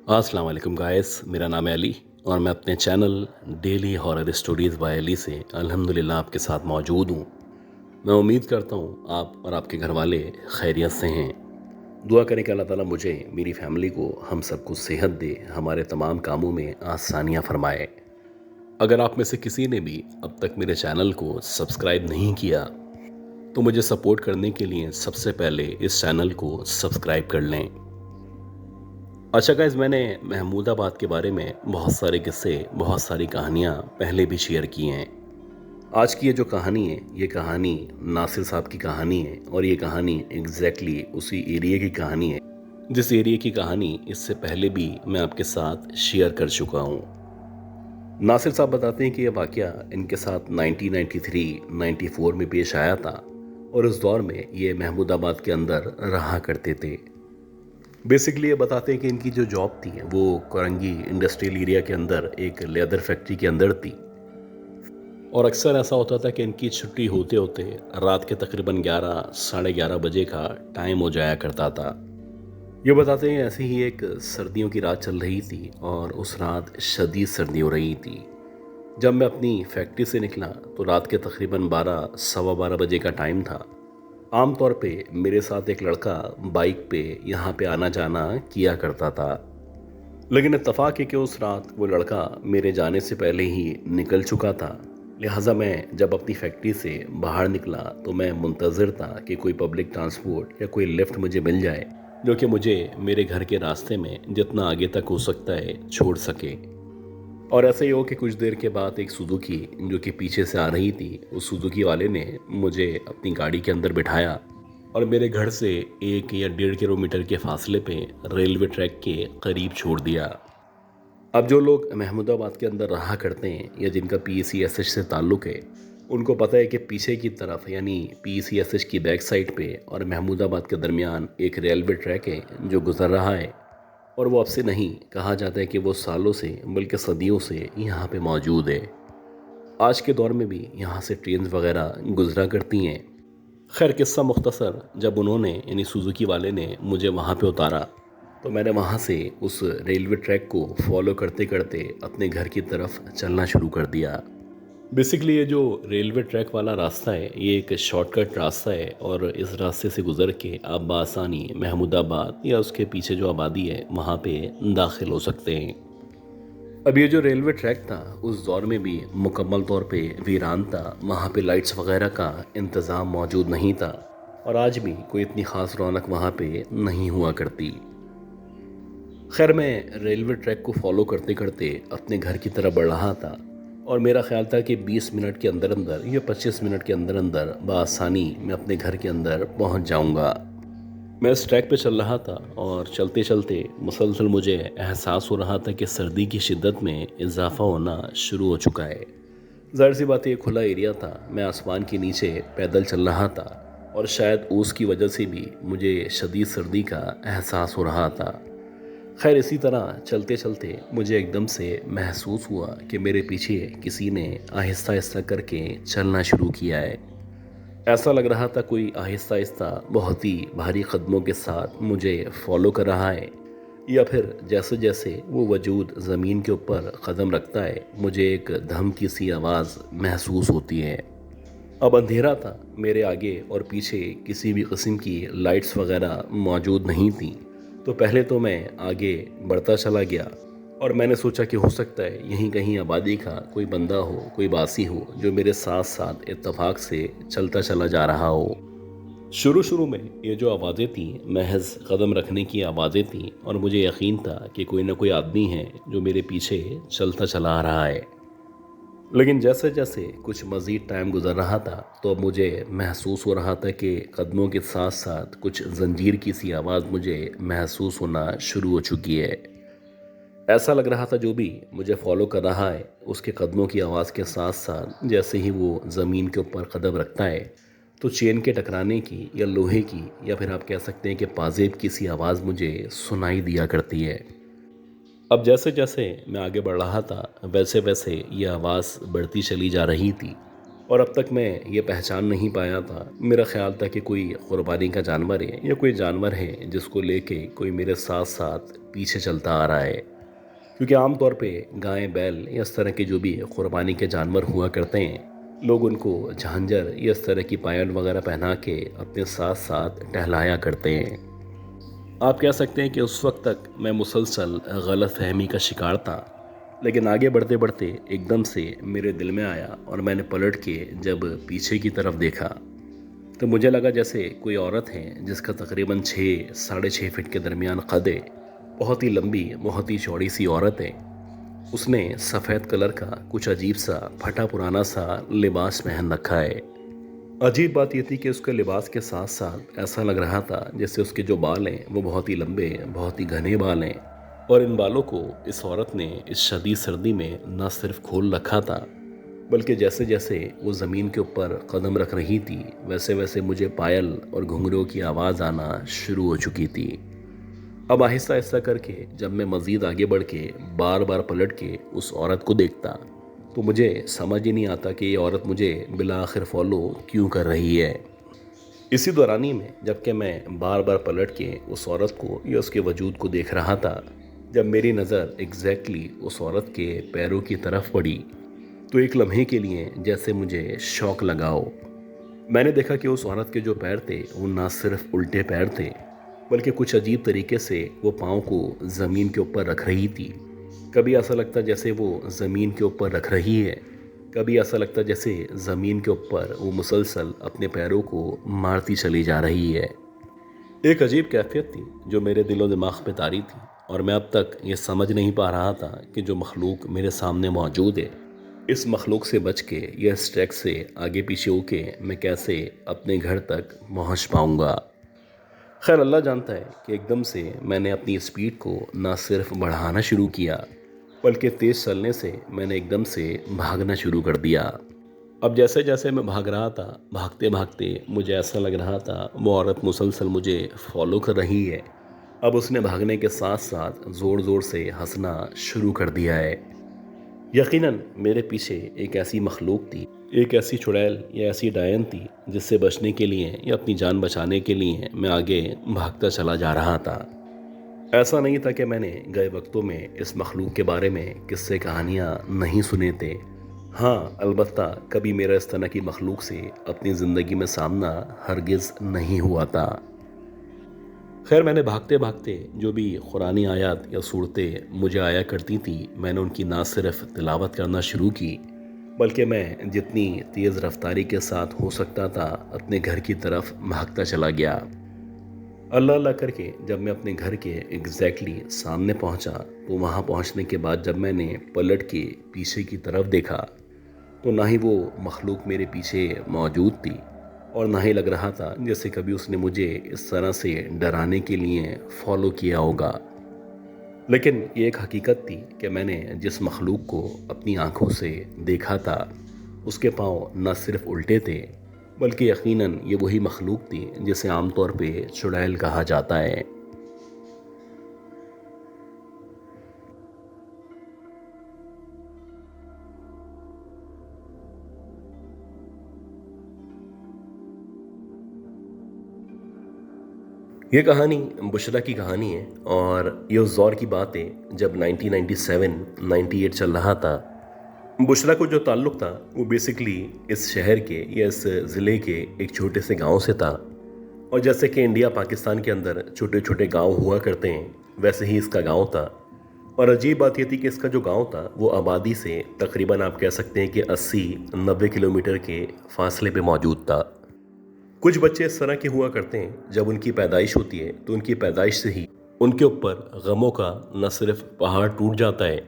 अस्सलाम वालेकुम गाइस, मेरा नाम है अली और मैं अपने channel daily horror stories by Ali से अल्हम्दुलिल्लाह आपके साथ मौजूद हूँ। मैं उम्मीद करता हूँ आप और आपके घर वाले खैरियत से हैं। दुआ करें कि अल्लाह ताला मुझे, मेरी फैमिली को, हम सबको सेहत दे, हमारे तमाम कामों में आसानियाँ फरमाए। अगर आप में से किसी ने भी अब तक मेरे चैनल को सब्सक्राइब नहीं किया तो मुझे सपोर्ट करने के लिए सबसे पहले इस चैनल को सब्सक्राइब कर लें। अच्छा गाइस, मैंने महमूदाबाद के बारे में बहुत सारे किस्से, बहुत सारी कहानियाँ पहले भी शेयर की हैं। आज की ये जो कहानी है, ये कहानी नासिर साहब की कहानी है और ये कहानी एग्जैक्टली उसी एरिया की कहानी है जिस एरिया की कहानी इससे पहले भी मैं आपके साथ शेयर कर चुका हूँ। नासिर साहब बताते हैं कि ये वाकया इनके साथ 1993-94 में पेश आया था और उस दौर में ये महमूदाबाद के अंदर रहा करते थे। बेसिकली ये बताते हैं कि इनकी जो जॉब थी वो कोरंगी इंडस्ट्रियल एरिया के अंदर एक लेदर फैक्ट्री के अंदर थी और अक्सर ऐसा होता था कि इनकी छुट्टी होते होते रात के तकरीबन 11 साढ़े 11 बजे का टाइम हो जाया करता था। ये बताते हैं ऐसे ही एक सर्दियों की रात चल रही थी और उस रात शदीद सर्दी हो रही थी। जब मैं अपनी फैक्ट्री से निकला तो रात के तकरीबन 12 सवा 12 बजे का टाइम था। आम तौर पे मेरे साथ एक लड़का बाइक पे यहाँ पे आना जाना किया करता था, लेकिन इत्तेफाक है कि उस रात वो लड़का मेरे जाने से पहले ही निकल चुका था। लिहाजा मैं जब अपनी फैक्ट्री से बाहर निकला तो मैं मुंतज़िर था कि कोई पब्लिक ट्रांसपोर्ट या कोई लिफ्ट मुझे मिल जाए जो कि मुझे मेरे घर के रास्ते में जितना आगे तक हो सकता है छोड़ सके। और ऐसे ही हो कि कुछ देर के बाद एक सुजुकी जो कि पीछे से आ रही थी, उस सुजुकी वाले ने मुझे अपनी गाड़ी के अंदर बिठाया और मेरे घर से 1 या 1.5 किलोमीटर के फासले पे रेलवे ट्रैक के करीब छोड़ दिया। अब जो लोग महमूदाबाद के अंदर रहा करते हैं या जिनका PECSH से ताल्लुक़ है, उनको पता है कि पीछे की तरफ यानी PECSH की बैक साइड पे और महमूदाबाद के दरमियान एक रेलवे ट्रैक है जो गुज़र रहा है और वो अब से नहीं, कहा जाता है कि वो सालों से बल्कि सदियों से यहाँ पे मौजूद है। आज के दौर में भी यहाँ से ट्रेन वगैरह गुजरा करती हैं। खैर किस्सा मुख्तसर, जब उन्होंने यानी सुजुकी वाले ने मुझे वहाँ पे उतारा तो मैंने वहाँ से उस रेलवे ट्रैक को फॉलो करते करते अपने घर की तरफ चलना शुरू कर दिया। बेसिकली ये जो रेलवे ट्रैक वाला रास्ता है ये एक शॉर्टकट रास्ता है और इस रास्ते से गुज़र के आप बआसानी महमूदाबाद या उसके पीछे जो आबादी है वहाँ पे दाखिल हो सकते हैं। अब ये जो रेलवे ट्रैक था उस दौर में भी मुकम्मल तौर पे वीरान था, वहाँ पे लाइट्स वगैरह का इंतज़ाम मौजूद नहीं था और आज भी कोई इतनी ख़ास रौनक वहाँ पे नहीं हुआ करती। खैर मैं रेलवे ट्रैक को फॉलो करते करते अपने घर की तरफ बढ़ रहा था और मेरा ख्याल था कि 20 मिनट के अंदर अंदर या 25 मिनट के अंदर अंदर बआसानी मैं अपने घर के अंदर पहुंच जाऊंगा। मैं इस ट्रैक पे चल रहा था और चलते चलते मुसलसल मुझे एहसास हो रहा था कि सर्दी की शिद्दत में इजाफा होना शुरू हो चुका है। ज़ाहिर सी बात, ये खुला एरिया था, मैं आसमान के नीचे पैदल चल रहा था और शायद ओस की वजह से भी मुझे शदीद सर्दी का एहसास हो रहा था। खैर इसी तरह चलते चलते मुझे एकदम से महसूस हुआ कि मेरे पीछे किसी ने आहिस्ता आहिस्ता करके चलना शुरू किया है। ऐसा लग रहा था कोई आहिस्ता आहिस्ता बहुत ही भारी कदमों के साथ मुझे फॉलो कर रहा है, या फिर जैसे जैसे वो वजूद ज़मीन के ऊपर कदम रखता है मुझे एक धमकी सी आवाज़ महसूस होती है। अब अंधेरा था, मेरे आगे और पीछे किसी भी किस्म की लाइट्स वगैरह मौजूद नहीं थी। तो पहले तो मैं आगे बढ़ता चला गया और मैंने सोचा कि हो सकता है यहीं कहीं आबादी का कोई बंदा हो, कोई बासी हो जो मेरे साथ साथ इत्तेफाक से चलता चला जा रहा हो। शुरू शुरू में ये जो आवाज़ें थीं महज कदम रखने की आवाज़ें थीं और मुझे यकीन था कि कोई ना कोई आदमी है जो मेरे पीछे चलता चला आ रहा है। लेकिन जैसे जैसे कुछ मज़ीद टाइम गुजर रहा था तो अब मुझे महसूस हो रहा था कि कदमों के साथ साथ कुछ जंजीर की सी आवाज़ मुझे महसूस होना शुरू हो चुकी है। ऐसा लग रहा था जो भी मुझे फॉलो कर रहा है उसके कदमों की आवाज़ के साथ साथ जैसे ही वो ज़मीन के ऊपर कदम रखता है तो चेन के टकराने की या लोहे की या फिर आप कह सकते हैं कि पाजेब की सी आवाज़ मुझे सुनाई दिया करती है। अब जैसे जैसे मैं आगे बढ़ रहा था वैसे वैसे ये आवाज़ बढ़ती चली जा रही थी اور اب تک میں یہ پہچان نہیں پایا تھا۔ میرا خیال تھا کہ کوئی قربانی کا جانور ہے یا کوئی جانور ہے جس کو لے کے کوئی میرے ساتھ ساتھ پیچھے چلتا آ رہا ہے، کیونکہ عام طور پہ گائے بیل یا اس طرح کے جو بھی قربانی کے جانور ہوا کرتے ہیں، لوگ ان کو جھانجر یا اس طرح کی پائل وغیرہ پہنا کے اپنے ساتھ ساتھ ٹہلایا کرتے ہیں۔ آپ کہہ سکتے ہیں کہ اس وقت تک میں مسلسل غلط فہمی کا شکار تھا، لیکن آگے بڑھتے بڑھتے ایک دم سے میرے دل میں آیا اور میں نے پلٹ کے جب پیچھے کی طرف دیکھا تو مجھے لگا جیسے کوئی عورت ہے جس کا تقریباً 6-6.5 فٹ کے درمیان قد ہے، بہت ہی لمبی بہت ہی چوڑی سی عورت ہے۔ اس نے سفید کلر کا کچھ عجیب سا پھٹا پرانا سا لباس پہن رکھا ہے۔ عجیب بات یہ تھی کہ اس کے لباس کے ساتھ ساتھ ایسا لگ رہا تھا جیسے اس کے جو بال ہیں وہ بہت ہی لمبے بہت ہی گھنے بال ہیں، اور ان بالوں کو اس عورت نے اس شدید سردی میں نہ صرف کھول رکھا تھا بلکہ جیسے جیسے وہ زمین کے اوپر قدم رکھ رہی تھی ویسے ویسے مجھے پائل اور گھنگروں کی آواز آنا شروع ہو چکی تھی۔ اب آہستہ آہستہ کر کے جب میں مزید آگے بڑھ کے بار بار پلٹ کے اس عورت کو دیکھتا تو مجھے سمجھ ہی نہیں آتا کہ یہ عورت مجھے بالآخر فالو کیوں کر رہی ہے۔ اسی دورانی میں جب کہ میں بار بار پلٹ کے اس عورت کو یا اس کے وجود کو دیکھ رہا تھا، جب میری نظر ایگزیکٹلی اس عورت کے پیروں کی طرف پڑی تو ایک لمحے کے لیے جیسے مجھے شوق لگا ہو۔ میں نے دیکھا کہ اس عورت کے جو پیر تھے وہ نہ صرف الٹے پیر تھے بلکہ کچھ عجیب طریقے سے وہ پاؤں کو زمین کے اوپر رکھ رہی تھی۔ کبھی ایسا لگتا جیسے وہ زمین کے اوپر رکھ رہی ہے، کبھی ایسا لگتا جیسے زمین کے اوپر وہ مسلسل اپنے پیروں کو مارتی چلی جا رہی ہے۔ ایک عجیب کیفیت تھی جو میرے دل و دماغ پہ طاری تھی، اور میں اب تک یہ سمجھ نہیں پا رہا تھا کہ جو مخلوق میرے سامنے موجود ہے، اس مخلوق سے بچ کے یا اس ٹریک سے آگے پیچھے ہو کے میں کیسے اپنے گھر تک پہنچ پاؤں گا۔ خیر اللہ جانتا ہے کہ ایک دم سے میں نے اپنی اسپیڈ کو نہ صرف بڑھانا شروع کیا بلکہ تیز چلنے سے میں نے ایک دم سے بھاگنا شروع کر دیا۔ اب جیسے جیسے میں بھاگ رہا تھا، بھاگتے بھاگتے مجھے ایسا لگ رہا تھا وہ عورت مسلسل مجھے فالو کر رہی ہے۔ اب اس نے بھاگنے کے ساتھ ساتھ زور زور سے ہنسنا شروع کر دیا ہے۔ یقیناً میرے پیچھے ایک ایسی مخلوق تھی، ایک ایسی چڑیل یا ایسی ڈائن تھی جس سے بچنے کے لیے یا اپنی جان بچانے کے لیے میں آگے بھاگتا چلا جا رہا تھا۔ ایسا نہیں تھا کہ میں نے گئے وقتوں میں اس مخلوق کے بارے میں قصے کہانیاں نہیں سنے تھے۔ ہاں البتہ کبھی میرا اس طرح کی مخلوق سے اپنی زندگی میں سامنا ہرگز نہیں ہوا تھا۔ خیر میں نے بھاگتے بھاگتے جو بھی قرآنی آیات یا صورتیں مجھے آیا کرتی تھیں میں نے ان کی نہ صرف تلاوت کرنا شروع کی بلکہ میں جتنی تیز رفتاری کے ساتھ ہو سکتا تھا اپنے گھر کی طرف بھاگتا چلا گیا۔ اللہ اللہ کر کے جب میں اپنے گھر کے ایگزیکٹلی سامنے پہنچا تو وہاں پہنچنے کے بعد جب میں نے پلٹ کے پیچھے کی طرف دیکھا تو نہ ہی وہ مخلوق میرے پیچھے موجود تھی اور نہ ہی لگ رہا تھا جیسے کبھی اس نے مجھے اس طرح سے ڈرانے کے لیے فالو کیا ہوگا۔ لیکن یہ ایک حقیقت تھی کہ میں نے جس مخلوق کو اپنی آنکھوں سے دیکھا تھا اس کے پاؤں نہ صرف الٹے تھے بلکہ یقیناً یہ وہی مخلوق تھی جسے عام طور پہ چڑیل کہا جاتا ہے۔ یہ کہانی بشرا کی کہانی ہے اور یہ اس دور کی بات ہے جب 1997-98 چل رہا تھا۔ بشرا کو جو تعلق تھا وہ بیسکلی اس شہر کے یا اس ضلع کے ایک چھوٹے سے گاؤں سے تھا، اور جیسے کہ انڈیا پاکستان کے اندر چھوٹے چھوٹے گاؤں ہوا کرتے ہیں ویسے ہی اس کا گاؤں تھا۔ اور عجیب بات یہ تھی کہ اس کا جو گاؤں تھا وہ آبادی سے تقریباً آپ کہہ سکتے ہیں کہ 80-90 کلومیٹر کے فاصلے پہ موجود تھا۔ کچھ بچے اس طرح کے ہوا کرتے ہیں جب ان کی پیدائش ہوتی ہے تو ان کی پیدائش سے ہی ان کے اوپر غموں کا نہ صرف پہاڑ ٹوٹ جاتا ہے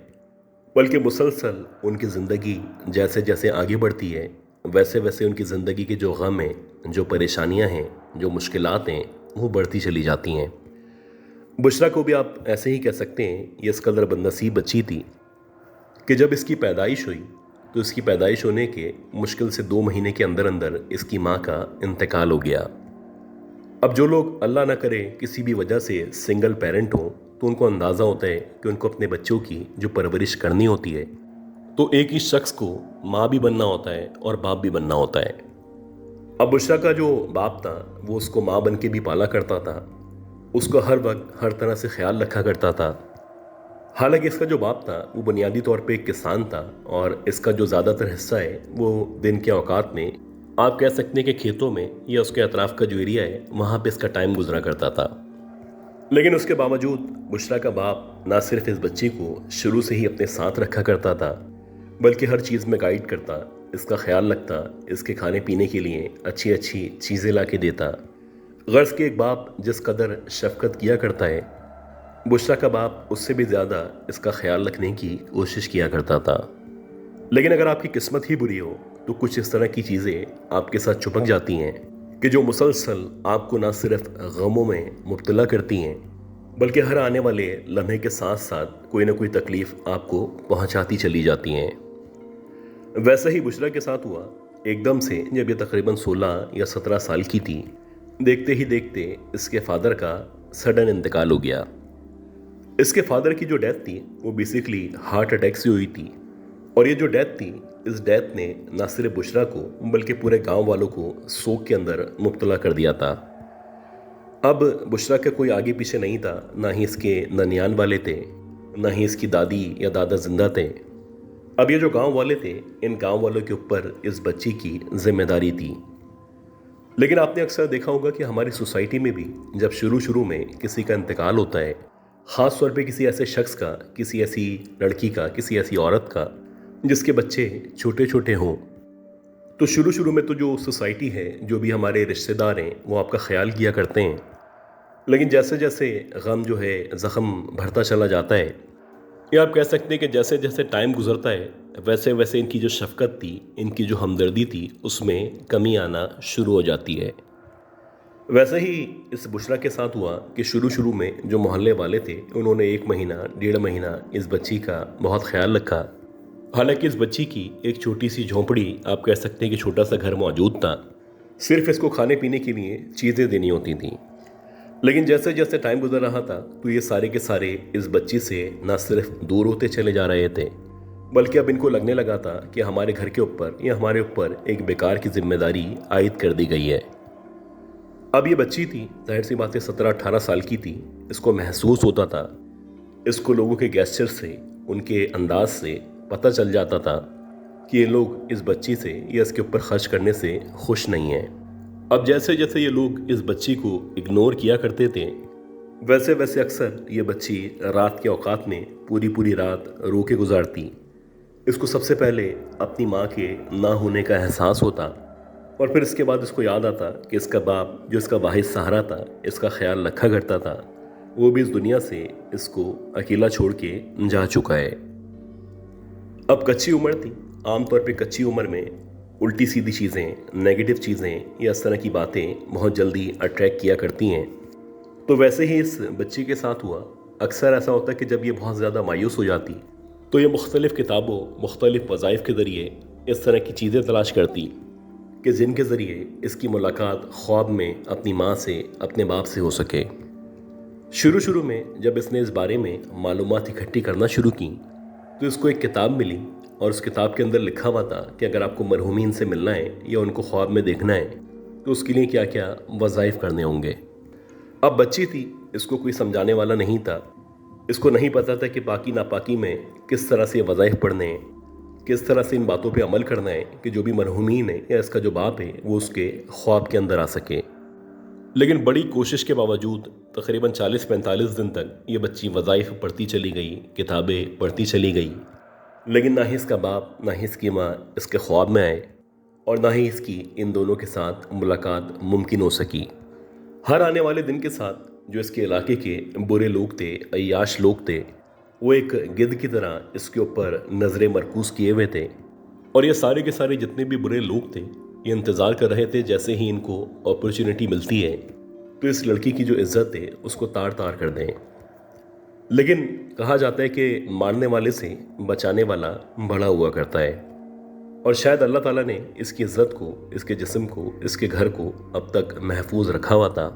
بلکہ مسلسل ان کی زندگی جیسے جیسے آگے بڑھتی ہے ویسے ویسے ان کی زندگی کے جو غم ہیں، جو پریشانیاں ہیں، جو مشکلات ہیں وہ بڑھتی چلی جاتی ہیں۔ بشرا کو بھی آپ ایسے ہی کہہ سکتے ہیں، یہ اس قدر بد نصیب بچی تھی کہ جب اس کی پیدائش ہوئی تو اس کی پیدائش ہونے کے مشکل سے 2 مہینے کے اندر اندر اس کی ماں کا انتقال ہو گیا۔ اب جو لوگ اللہ نہ کرے کسی بھی وجہ سے سنگل پیرنٹ ہوں تو ان کو اندازہ ہوتا ہے کہ ان کو اپنے بچوں کی جو پرورش کرنی ہوتی ہے तो एक ही शख्स को माँ भी बनना होता है और बाप भी बनना होता है। अब बुशरा का जो बाप था वो उसको माँ बन के भी पाला करता था, उसको हर वक्त हर तरह से ख्याल रखा करता था। हालांकि इसका जो बाप था वो बुनियादी तौर पे एक किसान था और इसका जो ज़्यादातर हिस्सा है वो दिन के औकात में, आप कह सकते हैं कि खेतों में या उसके अतराफ़ का जो एरिया है वहाँ पे इसका टाइम गुजरा करता था। लेकिन उसके बावजूद बुशरा का बाप ना सिर्फ इस बच्ची को शुरू से ही अपने साथ रखा करता था, बल्कि हर चीज़ में गाइड करता, इसका ख्याल रखता, इसके खाने पीने के लिए अच्छी अच्छी चीज़ें ला के देता। गर्ज़ के एक बाप जिस कदर शफकत किया करता है, बुशरा का बाप उससे भी ज़्यादा इसका ख्याल रखने की कोशिश किया करता था। लेकिन अगर आपकी किस्मत ही बुरी हो तो कुछ इस तरह की चीज़ें आपके साथ चिपक जाती हैं कि जो मुसलसल आपको ना सिर्फ गमों में मुब्तला करती हैं, बल्कि हर आने वाले लम्हे के साथ साथ कोई ना कोई तकलीफ़ आपको पहुंचाती चली जाती हैं। वैसा ही बुशरा के साथ हुआ। एकदम से जब ये तकरीबन 16 या 17 साल की थी, देखते ही देखते इसके फादर का सडन इंतकाल हो गया। इसके फादर की जो डेथ थी वो बेसिकली हार्ट अटैक से हुई थी, और ये जो डेथ थी, इस डेथ ने न सिर्फ बुशरा को बल्कि पूरे गांव वालों को शोक के अंदर मुब्तला कर दिया था। अब बुशरा का कोई आगे पीछे नहीं था, ना ही इसके ननियान वाले थे, ना ही इसकी दादी या दादा जिंदा थे। अब ये जो गांव वाले थे, इन गांव वालों के ऊपर इस बच्ची की जिम्मेदारी थी। लेकिन आपने अक्सर देखा होगा कि हमारी सोसाइटी में भी जब शुरू शुरू में किसी का इंतकाल होता है, ख़ास तौर पे किसी ऐसे शख्स का, किसी ऐसी लड़की का, किसी ऐसी औरत का जिसके बच्चे छोटे छोटे हों, तो शुरू शुरू में तो जो सोसाइटी है, जो भी हमारे रिश्तेदार हैं, वो आपका ख्याल किया करते हैं। लेकिन जैसे जैसे गम जो है, ज़ख़म भरता चला जाता है, या आप कह सकते हैं कि जैसे जैसे टाइम गुजरता है, वैसे वैसे इनकी जो शफ़क़त थी, इनकी जो हमदर्दी थी, उसमें कमी आना शुरू हो जाती है। वैसे ही इस बुशरा के साथ हुआ कि शुरू शुरू में जो मोहल्ले वाले थे, उन्होंने 1 महीना 1.5 महीना इस बच्ची का बहुत ख्याल रखा। हालांकि इस बच्ची की एक छोटी सी झोंपड़ी, आप कह सकते हैं कि छोटा सा घर मौजूद था, सिर्फ इसको खाने पीने के लिए चीज़ें देनी होती थीं। लेकिन जैसे जैसे टाइम गुजर रहा था तो ये सारे के सारे इस बच्ची से न सिर्फ दूर होते चले जा रहे थे, बल्कि अब इनको लगने लगा था कि हमारे घर के ऊपर या हमारे ऊपर एक बेकार की जिम्मेदारी आयद कर दी गई है। अब ये बच्ची थी, जाहिर सी बात है 17-18 साल की थी। इसको महसूस होता था, इसको लोगों के गेस्चर से, उनके अंदाज से पता चल जाता था कि ये लोग इस बच्ची से या इसके ऊपर खर्च करने से खुश नहीं हैं। अब जैसे जैसे ये लोग इस बच्ची को इग्नोर किया करते थे, वैसे वैसे अक्सर ये बच्ची रात के औकात में पूरी पूरी रात रो के गुजारती। इसको सबसे पहले अपनी माँ के ना होने का एहसास होता, और फिर इसके बाद इसको याद आता कि इसका बाप, जो इसका वाहिद सहारा था, इसका ख्याल रखा करता था, वो भी इस दुनिया से इसको अकेला छोड़ के जा चुका है। अब कच्ची उम्र थी। आमतौर पे कच्ची उम्र में उल्टी सीधी चीज़ें, नेगेटिव चीज़ें या इस तरह की बातें बहुत जल्दी अट्रैक्ट किया करती हैं। तो वैसे ही इस बच्ची के साथ हुआ। अक्सर ऐसा होता है कि जब ये बहुत ज़्यादा मायूस हो जाती तो ये मुख्तलिफ़ किताबों, मुख्तलिफ़ वज़ाइफ के ज़रिए इस तरह की चीज़ें तलाश करती कि जिनके ज़रिए इसकी मुलाकात ख्वाब में अपनी माँ से, अपने बाप से हो सके। शुरू शुरू में जब इसने इस बारे में मालूमात इकट्ठी करना शुरू की तो इसको एक किताब मिली, और उस किताब के अंदर लिखा हुआ था कि अगर आपको मरहूमीन से मिलना है या उनको ख्वाब में देखना है तो उसके लिए क्या क्या वज़ाइफ करने होंगे। अब बच्ची थी, इसको कोई समझाने वाला नहीं था। इसको नहीं पता था कि पाकी नापाकी में किस तरह से वज़ाइफ पढ़ने हैं, किस तरह से इन बातों पे अमल करना है कि जो भी मरहूमीन है या इसका जो बाप है वो उसके ख्वाब के अंदर आ सके। लेकिन बड़ी कोशिश के बावजूद तकरीबन 40-45 दिन तक ये बच्ची वज़ाइफ पढ़ती चली गई, किताबें पढ़ती चली गई, लेकिन ना ही इसका बाप, ना ही इसकी माँ इसके ख्वाब में आए, और ना ही इसकी इन दोनों के साथ मुलाकात मुमकिन हो सकी। हर आने वाले दिन के साथ जो इसके इलाके के बुरे लोग थे, अय्याश लोग थे, वो एक गिद्ध की तरह इसके ऊपर नज़रें मरकूज़ किए हुए थे, और ये सारे के सारे जितने भी बुरे लोग थे ये इंतज़ार कर रहे थे जैसे ही इनको अपॉर्चुनिटी मिलती है तो इस लड़की की जो इज़्ज़त है उसको तार तार कर दें। लेकिन कहा जाता है कि मारने वाले से बचाने वाला बड़ा हुआ करता है, और शायद अल्लाह ताला ने इसकी इज़्ज़त को, इसके जिस्म को, इसके घर को अब तक महफूज रखा हुआ था।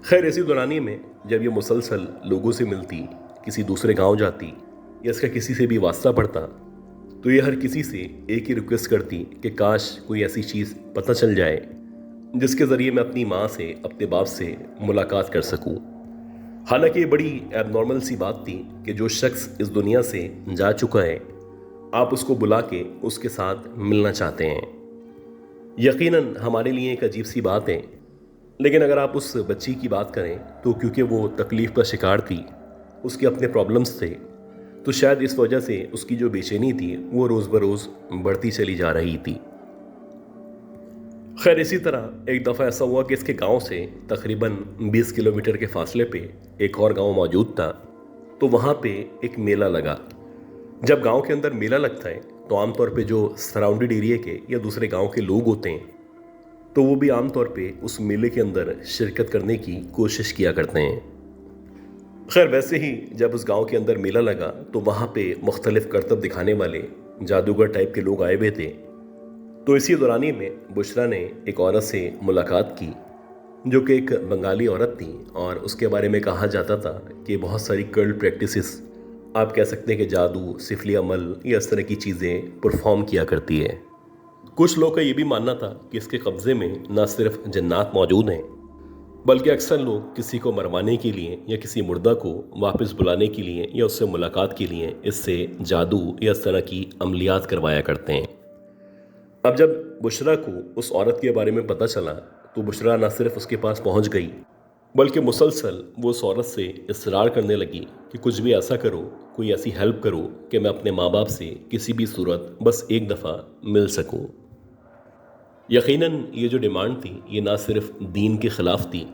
खैर, इसी दौरानी में जब ये मुसलसल लोगों से मिलती, किसी दूसरे गांव जाती या इसका किसी से भी वास्ता पड़ता, तो ये हर किसी से एक ही रिक्वेस्ट करती कि काश कोई ऐसी चीज़ पता चल जाए जिसके ज़रिए मैं अपनी माँ से, अपने बाप से मुलाकात कर सकूं। हालांकि ये बड़ी एबनॉर्मल सी बात थी कि जो शख्स इस दुनिया से जा चुका है आप उसको बुला के उसके साथ मिलना चाहते हैं। यकीनन हमारे लिए एक अजीब सी बात है, लेकिन अगर आप उस बच्ची की बात करें तो क्योंकि वो तकलीफ़ का शिकार थी, उसके अपने प्रॉब्लम्स थे, तो शायद इस वजह से उसकी जो बेचैनी थी वो रोज़ बरोज़ बढ़ती चली जा रही थी। खैर इसी तरह एक दफ़ा ऐसा हुआ कि इसके गांव से तकरीबन 20 किलोमीटर के फासले पे एक और गांव मौजूद था। तो वहाँ पे एक मेला लगा। जब गांव के अंदर मेला लगता है तो आमतौर पे जो सराउंडेड एरिया के या दूसरे गांव के लोग होते हैं तो वो भी आमतौर पे उस मेले के अंदर शिरकत करने की कोशिश किया करते हैं। खैर वैसे ही जब उस गांव के अंदर मेला लगा तो वहाँ पे मुख्तलिफ करतब दिखाने वाले जादूगर टाइप के लोग आए हुए थे। तो इसी दौरानी में बुशरा ने एक औरत से मुलाकात की जो कि एक बंगाली औरत थी और उसके बारे में कहा जाता था कि बहुत सारी कर्ल प्रैक्टिसेस, आप कह सकते हैं कि जादू, सिफली अमल या इस तरह की चीज़ें परफॉर्म किया करती है। कुछ लोग का ये भी मानना था कि इसके कब्ज़े में न सिर्फ जन्नात मौजूद हैं बल्कि अक्सर लोग किसी को मरवाने के लिए या किसी मुर्दा को वापस बुलाने के लिए या उससे मुलाकात के लिए इससे जादू या इस तरह की अमलियात करवाया करते हैं। अब जब बुशरा को उस औरत के बारे में पता चला तो बुशरा न सिर्फ उसके पास पहुंच गई बल्कि मुसलसल वो उस औरत से इसरार करने लगी कि कुछ भी ऐसा करो, कोई ऐसी हेल्प करो कि मैं अपने माँ बाप से किसी भी सूरत बस एक दफ़ा मिल सकूं। यकीनन ये जो डिमांड थी ये ना सिर्फ दीन के ख़िलाफ़ थी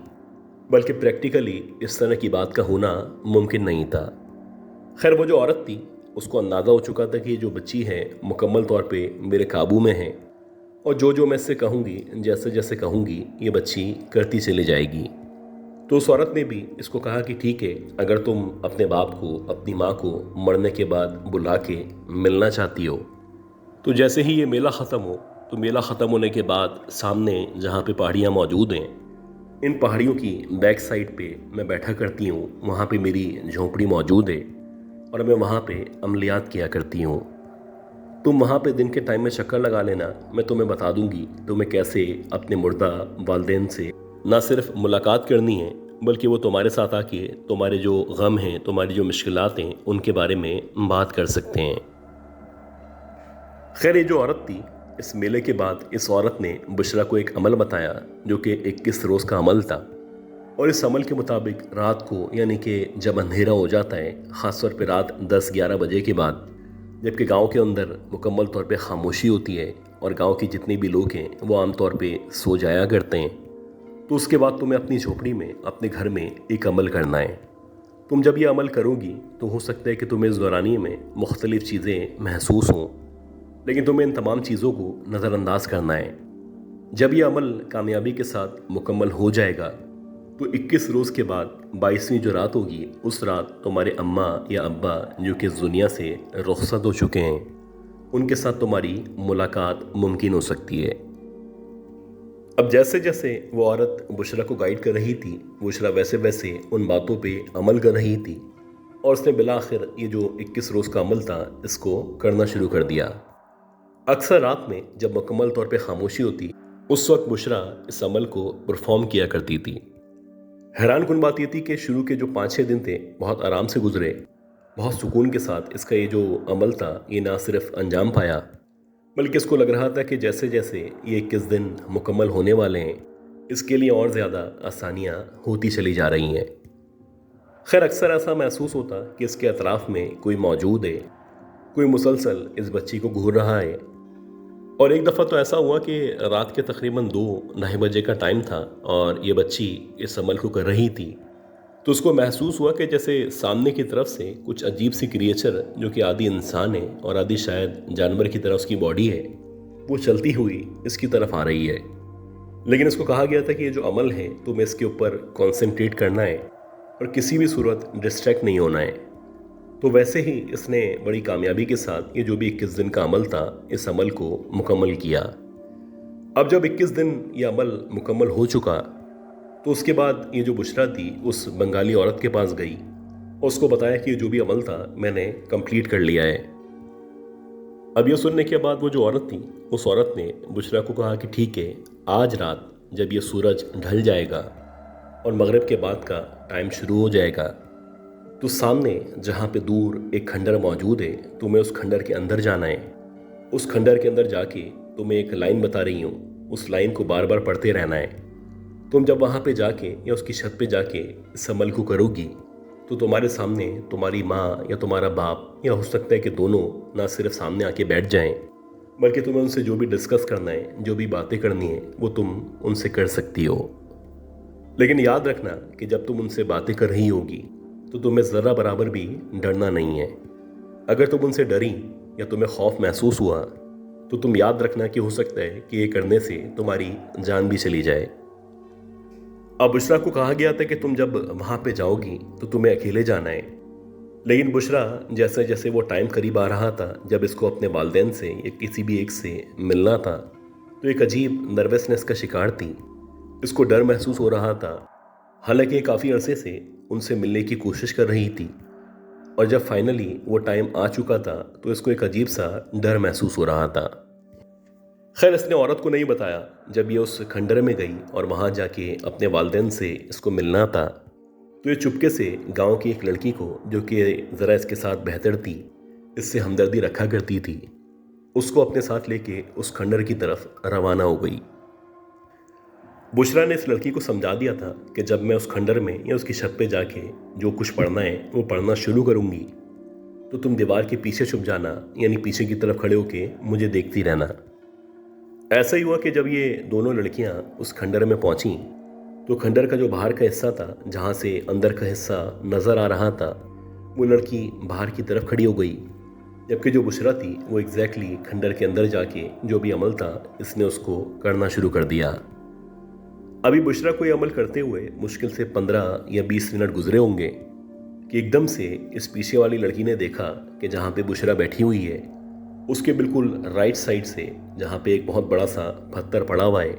बल्कि प्रैक्टिकली इस तरह की बात का होना मुमकिन नहीं था। खैर वो जो औरत थी उसको अंदाज़ा हो चुका था कि ये जो बच्ची है मुकम्मल तौर पे मेरे काबू में है और जो मैं इससे कहूँगी, जैसे जैसे कहूँगी ये बच्ची करती चली जाएगी। तो उस औरत ने भी इसको कहा कि ठीक है, अगर तुम अपने बाप को, अपनी माँ को मरने के बाद बुला के मिलना चाहती हो तो जैसे ही ये मेला ख़त्म हो तो मेला ख़त्म होने के बाद सामने जहाँ पे पहाड़ियाँ मौजूद हैं, इन पहाड़ियों की बैक साइड पे मैं बैठा करती हूँ। वहाँ पे मेरी झोंपड़ी मौजूद है और मैं वहाँ पे अमलियात किया करती हूँ। तुम वहाँ पे दिन के टाइम में चक्कर लगा लेना, मैं तुम्हें बता दूँगी तुम्हें कैसे अपने मुर्दा वालदेन से ना सिर्फ मुलाकात करनी है बल्कि वो तुम्हारे साथ आके तुम्हारे जो गम हैं, तुम्हारी जो मुश्किलात हैं, उनके बारे में बात कर सकते हैं। खैर ये जो औरत थी, इस मेले के बाद इस औरत ने बुशरा को एक अमल बताया जो कि 21 रोज़ का अमल था और इस अमल के मुताबिक रात को, यानी कि जब अंधेरा हो जाता है, ख़ास तौर पे रात 10-11 बजे के बाद, जबकि गांव के अंदर मुकम्मल तौर पे खामोशी होती है और गांव के जितने भी लोग हैं वो आमतौर पे सो जाया करते हैं, तो उसके बाद तुम्हें अपनी झोपड़ी में, अपने घर में एक अमल करना है। तुम जब ये अमल करोगी तो हो सकता है कि तुम्हें इस दौरानी में मुख्तलिफ़ चीज़ें महसूस हों, लेकिन तुम्हें इन तमाम चीज़ों को नज़रअंदाज करना है। जब यह अमल कामयाबी के साथ मुकम्मल हो जाएगा तो 21 रोज़ के बाद 22वीं जो रात होगी, उस रात तुम्हारे अम्मा या अब्बा जो कि इस दुनिया से रुखसत हो चुके हैं, उनके साथ तुम्हारी मुलाकात मुमकिन हो सकती है। अब जैसे जैसे वो औरत बुशरा को गाइड कर रही थी, बुशरा वैसे वैसे उन बातों पे अमल कर रही थी और उसने बिलाखिर ये जो 21 रोज़ का अमल था इसको करना शुरू कर दिया। अक्सर रात में जब मुकम्मल तौर पे खामोशी होती, उस वक्त बुशरा इस अमल को परफॉर्म किया करती थी। हैरान कुन बात ये थी कि शुरू के जो 5-6 दिन थे बहुत आराम से गुजरे, बहुत सुकून के साथ इसका ये जो अमल था ये ना सिर्फ अंजाम पाया बल्कि इसको लग रहा था कि जैसे जैसे ये 21 दिन मुकम्मल होने वाले हैं इसके लिए और ज़्यादा आसानियाँ होती चली जा रही हैं। खैर अक्सर ऐसा महसूस होता कि इसके अतराफ़ में कोई मौजूद है, कोई मुसलसल इस बच्ची को घूर रहा है। और एक दफ़ा तो ऐसा हुआ कि रात के तकरीबन 2-2:30 बजे का टाइम था और ये बच्ची इस अमल को कर रही थी, तो उसको महसूस हुआ कि जैसे सामने की तरफ से कुछ अजीब सी क्रिएचर जो कि आधी इंसान है और आधी शायद जानवर की तरह उसकी बॉडी है, वो चलती हुई इसकी तरफ आ रही है। लेकिन इसको कहा गया था कि ये जो अमल है तुम्हें इसके ऊपर कॉन्सेंट्रेट करना है और किसी भी सूरत डिस्ट्रैक्ट नहीं होना है। तो वैसे ही इसने बड़ी कामयाबी के साथ ये जो भी 21 दिन का अमल था इस अमल को मुकम्मल किया। अब जब 21 दिन ये अमल मुकम्मल हो चुका तो उसके बाद ये जो बुशरा थी उस बंगाली औरत के पास गई और उसको बताया कि ये जो भी अमल था मैंने कंप्लीट कर लिया है। अब ये सुनने के बाद वो जो औरत थी, उस औरत ने बुशरा को कहा कि ठीक है, आज रात जब ये सूरज ढल जाएगा और मगरिब के बाद का टाइम शुरू हो जाएगा, तो सामने जहाँ पे दूर एक खंडर मौजूद है, तुम्हें उस खंडर के अंदर जाना है। उस खंडर के अंदर जाके तुम्हें एक लाइन बता रही हूँ, उस लाइन को बार बार पढ़ते रहना है। तुम जब वहाँ पे जाके या उसकी छत पे जाके इस अमल को करोगी, तो तुम्हारे सामने तुम्हारी माँ या तुम्हारा बाप, या हो सकता है कि दोनों, ना सिर्फ सामने आके बैठ जाएं, बल्कि तुम्हें उनसे जो भी डिस्कस करना है, जो भी बातें करनी है, वो तुम उनसे कर सकती हो। लेकिन याद रखना कि जब तुम उनसे बातें कर रही होगी तो तुम्हें ज़रा बराबर भी डरना नहीं है। अगर तुम उनसे डरी या तुम्हें खौफ महसूस हुआ, तो तुम याद रखना कि हो सकता है कि ये करने से तुम्हारी जान भी चली जाए। अब बुशरा को कहा गया था कि तुम जब वहाँ पे जाओगी तो तुम्हें अकेले जाना है। लेकिन बुशरा जैसे जैसे वो टाइम करीब आ रहा था जब इसको अपने वालिदैन से या किसी भी एक से मिलना था, तो एक अजीब नर्वसनेस का शिकार थी। इसको डर महसूस हो रहा था। हालांकि काफ़ी अरसे से उनसे मिलने की कोशिश कर रही थी, और जब फाइनली वो टाइम आ चुका था तो इसको एक अजीब सा डर महसूस हो रहा था। खैर, इसने औरत को नहीं बताया। जब ये उस खंडर में गई और वहाँ जाके अपने वालिदैन से इसको मिलना था, तो ये चुपके से गांव की एक लड़की को, जो कि ज़रा इसके साथ बेहतर थी, इससे हमदर्दी रखा करती थी, उसको अपने साथ लेके उस खंडर की तरफ रवाना हो गई। बुशरा ने इस लड़की को समझा दिया था कि जब मैं उस खंडर में या उसकी छत पे जाके जो कुछ पढ़ना है वो पढ़ना शुरू करूँगी, तो तुम दीवार के पीछे छुप जाना, यानी पीछे की तरफ खड़े होके मुझे देखती रहना। ऐसा ही हुआ कि जब ये दोनों लड़कियां उस खंडर में पहुंची, तो खंडर का जो बाहर का हिस्सा था, जहां से अंदर का हिस्सा नज़र आ रहा था, वो लड़की बाहर की तरफ खड़ी हो गई, जबकि जो बुशरा थी वो एग्जैक्टली खंडर के अंदर जाके जो भी अमल था, इसने उसको करना शुरू कर दिया। अभी बुशरा को ये अमल करते हुए मुश्किल से 15 या 20 मिनट गुजरे होंगे कि एकदम से इस पीछे वाली लड़की ने देखा कि जहाँ पे बुशरा बैठी हुई है, उसके बिल्कुल राइट साइड से, जहाँ पे एक बहुत बड़ा सा पत्थर पड़ा हुआ है,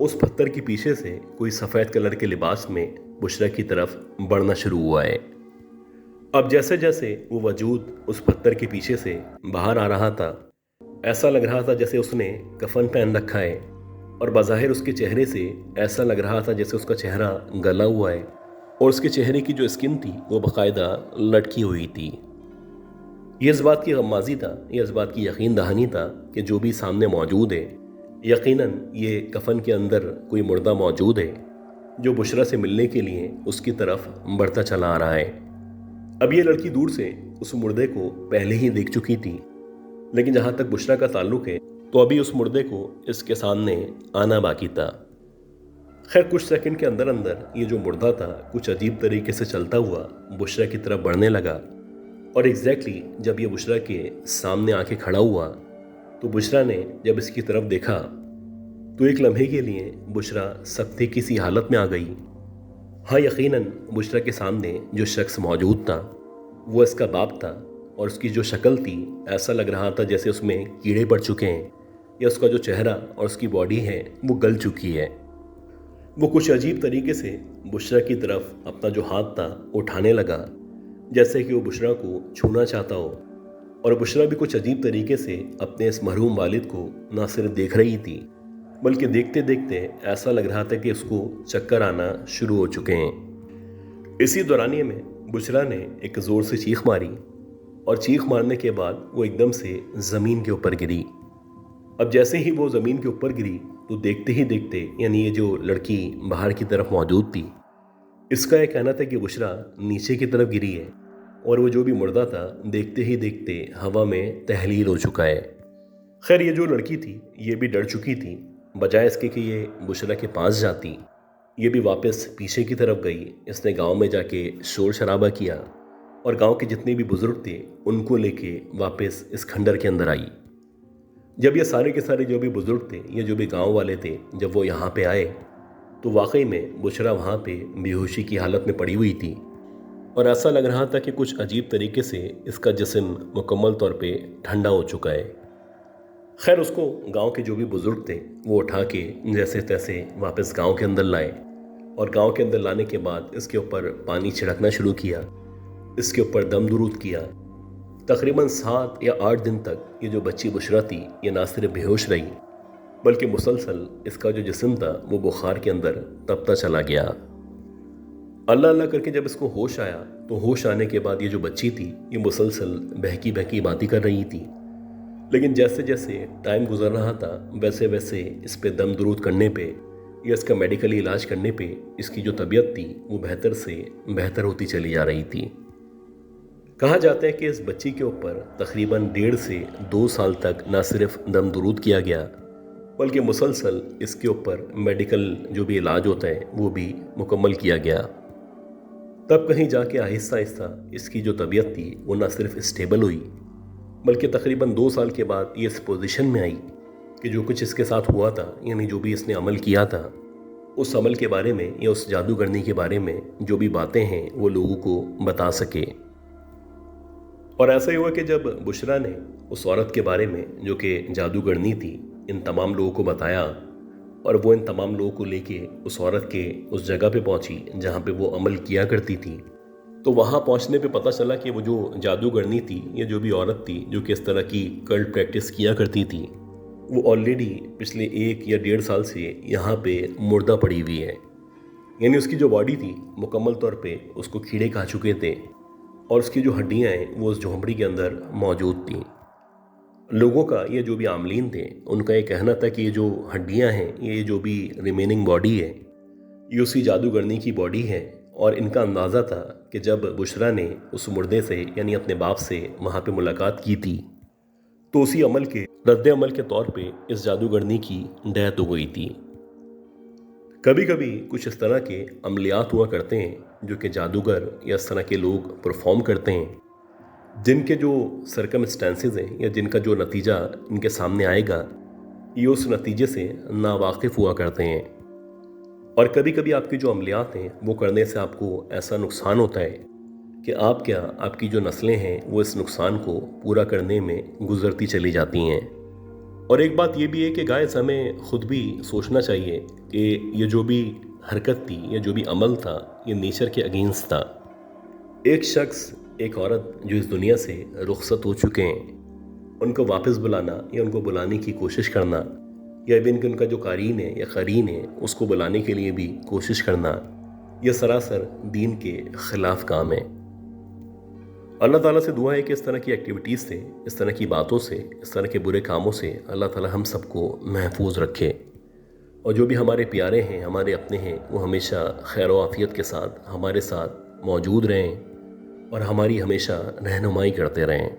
उस पत्थर के पीछे से कोई सफ़ेद कलर के लिबास में बुशरा की तरफ बढ़ना शुरू हुआ है। अब जैसे जैसे वो वजूद उस पत्थर के पीछे से बाहर आ रहा था, ऐसा लग रहा था जैसे उसने कफन पहन रखा है, और बज़ाहिर उसके चेहरे से ऐसा लग रहा था जैसे उसका चेहरा गला हुआ है, और उसके चेहरे की जो स्किन थी वो बाकायदा लटकी हुई थी। ये इस बात की गम्माज़ी था, ये इस बात की यकीन दहानी था कि जो भी सामने मौजूद है, यकीनन ये कफन के अंदर कोई मुर्दा मौजूद है जो बुशरा से मिलने के लिए उसकी तरफ बढ़ता चला आ रहा है। अब ये लड़की दूर से उस मुर्दे को पहले ही देख चुकी थी, लेकिन जहाँ तक बुशरा का ताल्लुक है, तो अभी उस मुर्दे को इसके सामने आना बाकी था। खैर, कुछ सेकंड के अंदर अंदर ये जो मुर्दा था कुछ अजीब तरीके से चलता हुआ बुशरा की तरफ बढ़ने लगा, और एग्जैक्टली जब ये बुशरा के सामने आके खड़ा हुआ, तो बुशरा ने जब इसकी तरफ देखा, तो एक लम्हे के लिए बुशरा सख्ती की सी हालत में आ गई। हाँ, यकीनन बुशरा के सामने जो शख्स मौजूद था वो इसका बाप था, और उसकी जो शक्ल थी, ऐसा लग रहा था जैसे उसमें कीड़े पड़ चुके हैं, या उसका जो चेहरा और उसकी बॉडी है वो गल चुकी है। वो कुछ अजीब तरीके से बुशरा की तरफ अपना जो हाथ था उठाने लगा, जैसे कि वो बुशरा को छूना चाहता हो, और बुशरा भी कुछ अजीब तरीके से अपने इस मरहूम वालिद को ना सिर्फ देख रही थी, बल्कि देखते देखते ऐसा लग रहा था कि उसको चक्कर आना शुरू हो चुके हैं। इसी दौरानिए में बुशरा ने एक ज़ोर से चीख मारी, और चीख मारने के बाद वो एकदम से ज़मीन के ऊपर गिरी। अब जैसे ही वो ज़मीन के ऊपर गिरी, तो देखते ही देखते, यानी ये जो लड़की बाहर की तरफ मौजूद थी, इसका यह कहना था कि बुशरा नीचे की तरफ गिरी है, और वो जो भी मुर्दा था देखते ही देखते हवा में तहलील हो चुका है। खैर, ये जो लड़की थी ये भी डर चुकी थी। बजाय इसके कि ये बुशरा के पास जाती, ये भी वापस पीछे की तरफ गई। इसने गांव में जाके शोर शराबा किया, और गांव के जितने भी बुजुर्ग थे उनको लेके वापस इस खंडर के अंदर आई। जब ये सारे के सारे जो भी बुजुर्ग थे, ये जो भी गांव वाले थे, जब वो यहाँ पे आए, तो वाकई में बुशरा वहाँ पे बेहोशी की हालत में पड़ी हुई थी, और ऐसा लग रहा था कि कुछ अजीब तरीके से इसका जिस्म मुकम्मल तौर पे ठंडा हो चुका है। खैर, उसको गांव के जो भी बुजुर्ग थे वो उठा के जैसे तैसे वापस गांव के अंदर लाए, और गांव के अंदर लाने के बाद इसके ऊपर पानी छिड़कना शुरू किया, इसके ऊपर दम दुरूद किया, तकरीबन 7 या 8 दिन तक ये जो बच्ची बुशरा थी ये ना सिर्फ बेहोश रही बल्कि मुसलसल इसका जो जिस्म था वो बुखार के अंदर तपता चला गया। अल्लाह अल्लाह करके जब इसको होश आया तो होश आने के बाद ये जो बच्ची थी ये मुसलसल बहकी बहकी बातें कर रही थी, लेकिन जैसे जैसे टाइम गुजर रहा था वैसे वैसे इस पे दम दरूद करने पे या इसका मेडिकली इलाज करने पे इसकी जो तबीयत थी वो बेहतर से बेहतर होती चली जा रही थी। कहा जाता है कि इस बच्ची के ऊपर तकरीबन 1.5 से 2 साल तक न सिर्फ दम दरूद किया गया बल्कि मुसलसल इसके ऊपर मेडिकल जो भी इलाज होता है वो भी मुकम्मल किया गया। तब कहीं जाके आहिस्ता आहिस्ता इसकी जो तबीयत थी वो न सिर्फ स्टेबल हुई बल्कि तकरीबन 2 साल के बाद ये इस पोजीशन में आई कि जो कुछ इसके साथ हुआ था यानी जो भी इसने अमल किया था उस अमल के बारे में या उस जादूगरनी के बारे में जो भी बातें हैं वो लोगों को बता सके। और ऐसा ही हुआ कि जब बुशरा ने उस औरत के बारे में जो कि जादूगरनी थी इन तमाम लोगों को बताया और वो इन तमाम लोगों को लेके उस औरत के उस जगह पे पहुंची जहाँ पे वो अमल किया करती थी, तो वहाँ पहुँचने पे पता चला कि वो जो जादूगरनी थी या जो भी औरत थी जो कि इस तरह की कल्ट प्रैक्टिस किया करती थी वो ऑलरेडी पिछले 1 या 1.5 साल से यहाँ पे मुर्दा पड़ी हुई है। यानी उसकी जो बॉडी थी मुकम्मल तौर पे उसको कीड़े खा चुके थे और उसकी जो हड्डियाँ हैं वो उस झोंपड़ी के अंदर मौजूद थीं। लोगों का ये जो भी आमलीन थे उनका ये कहना था कि ये जो हड्डियाँ हैं ये जो भी रिमेनिंग बॉडी है ये उसी जादूगरनी की बॉडी है और इनका अंदाज़ा था कि जब बुशरा ने उस मुर्दे से यानी अपने बाप से वहाँ पे मुलाकात की थी तो उसी अमल के रद्द अमल के तौर पे इस जादूगरनी की डेथ हो गई थी। कभी कभी कुछ इस तरह के अमलियात हुआ करते हैं जो कि जादूगर या इस तरह के लोग परफॉर्म करते हैं जिनके जो सरकमस्टेंसेस हैं या जिनका जो नतीजा इनके सामने आएगा ये उस नतीजे से नावाकिफ़ हुआ करते हैं। और कभी कभी आपके जो अमलियात हैं वो करने से आपको ऐसा नुकसान होता है कि आपकी जो नस्लें हैं वो इस नुकसान को पूरा करने में गुजरती चली जाती हैं। और एक बात ये भी है कि गाइस हमें ख़ुद भी सोचना चाहिए कि ये जो भी हरकत थी या जो भी अमल था ये नेचर के अगेंस्ट था। एक शख्स एक औरत जो इस दुनिया से रुखसत हो चुके हैं उनको वापस बुलाना या उनको बुलाने की कोशिश करना या इवन कि उनका जो कारीन है या करीन है उसको बुलाने के लिए भी कोशिश करना यह सरासर दीन के ख़िलाफ़ काम है। अल्लाह ताला से दुआ है कि इस तरह की एक्टिविटीज़ से, इस तरह की बातों से, इस तरह के बुरे कामों से अल्लाह ताला हम सबको महफूज रखे और जो भी हमारे प्यारे हैं हमारे अपने हैं वो हमेशा खैर व आफियत के साथ हमारे साथ मौजूद रहें और हमारी हमेशा रहनुमाई करते रहें।